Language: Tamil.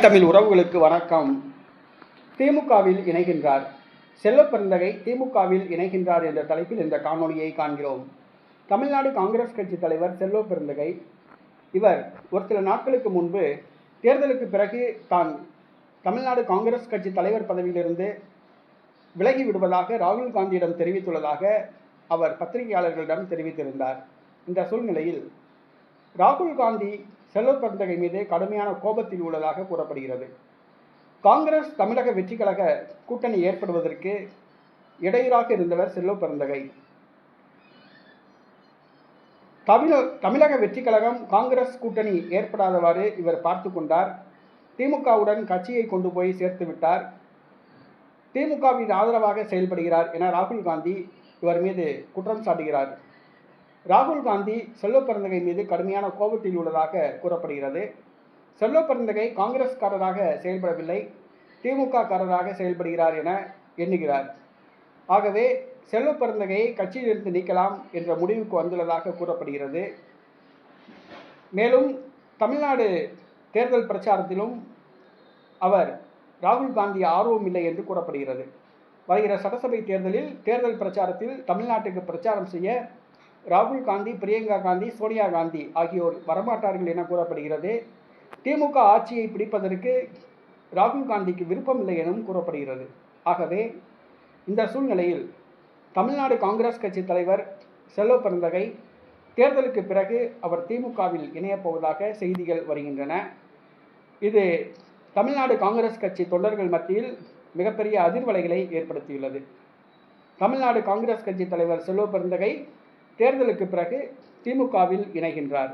தாய் தமிழ் உறவுகளுக்கு வணக்கம். திமுகவில் இணைகின்றார் செல்வப்பெருந்தகை திமுகவில் இணைகின்றார் என்ற தலைப்பில் இந்த காணொலியை காண்கிறோம். தமிழ்நாடு காங்கிரஸ் கட்சி தலைவர் செல்வப்பெருந்தகை இவர் ஒரு சில நாட்களுக்கு முன்பு தேர்தலுக்கு பிறகு தான் தமிழ்நாடு காங்கிரஸ் கட்சி தலைவர் பதவியிலிருந்து விலகி விடுவதாக ராகுல் காந்தியிடம் தெரிவித்துள்ளதாக அவர் பத்திரிகையாளர்களிடம் தெரிவித்திருந்தார். இந்த சூழ்நிலையில் ராகுல் காந்தி செல்வப்பெருந்தகை மீது கடுமையான கோபத்தில் உள்ளதாக கூறப்படுகிறது. காங்கிரஸ் தமிழக வெற்றி கழக கூட்டணி ஏற்படுவதற்கு இடையூறாக இருந்தவர் செல்வப்பெருந்தகை. தமிழக வெற்றி கழகம் காங்கிரஸ் கூட்டணி ஏற்படாதவாறு இவர் பார்த்து கொண்டார். திமுகவுடன் கட்சியை கொண்டு போய் சேர்த்து விட்டார். திமுகவின் ஆதரவாக செயல்படுகிறார் என ராகுல் காந்தி இவர் மீது குற்றம் சாட்டுகிறார். ராகுல் காந்தி செல்வப்பெருந்தகை மீது கடுமையான கோபத்தில் உள்ளதாக கூறப்படுகிறது. செல்வப்பெருந்தகை காங்கிரஸ்காரராக செயல்படவில்லை, திமுக காரராக செயல்படுகிறார் என எண்ணுகிறார். ஆகவே செல்வப்பெருந்தகையை கட்சியிலிருந்து நீக்கலாம் என்ற முடிவுக்கு வந்துள்ளதாக கூறப்படுகிறது. மேலும் தமிழ்நாடு தேர்தல் பிரச்சாரத்திலும் அவர் ராகுல் காந்தி ஆர்வம் இல்லை என்று கூறப்படுகிறது. வருகிற சட்டசபை தேர்தலில் தேர்தல் பிரச்சாரத்தில் தமிழ்நாட்டுக்கு பிரச்சாரம் செய்ய ராகுல் காந்தி, பிரியங்கா காந்தி, சோனியா காந்தி ஆகியோர் வரமாட்டார்கள் என கூறப்படுகிறது. திமுக ஆட்சியை பிடிப்பதற்கு ராகுல் காந்திக்கு விருப்பம் இல்லை எனவும் கூறப்படுகிறது. ஆகவே இந்த சூழ்நிலையில் தமிழ்நாடு காங்கிரஸ் கட்சி தலைவர் செல்வப்பெருந்தகை தேர்தலுக்கு பிறகு அவர் திமுகவில் இணையப் போவதாக செய்திகள் வருகின்றன. இது தமிழ்நாடு காங்கிரஸ் கட்சி தொண்டர்கள் மத்தியில் மிகப்பெரிய அதிர்வலைகளை ஏற்படுத்தியுள்ளது. தமிழ்நாடு காங்கிரஸ் கட்சி தலைவர் செல்வப்பெருந்தகை தேர்தலுக்கு பிறகு திமுகவில் இணைகின்றார்.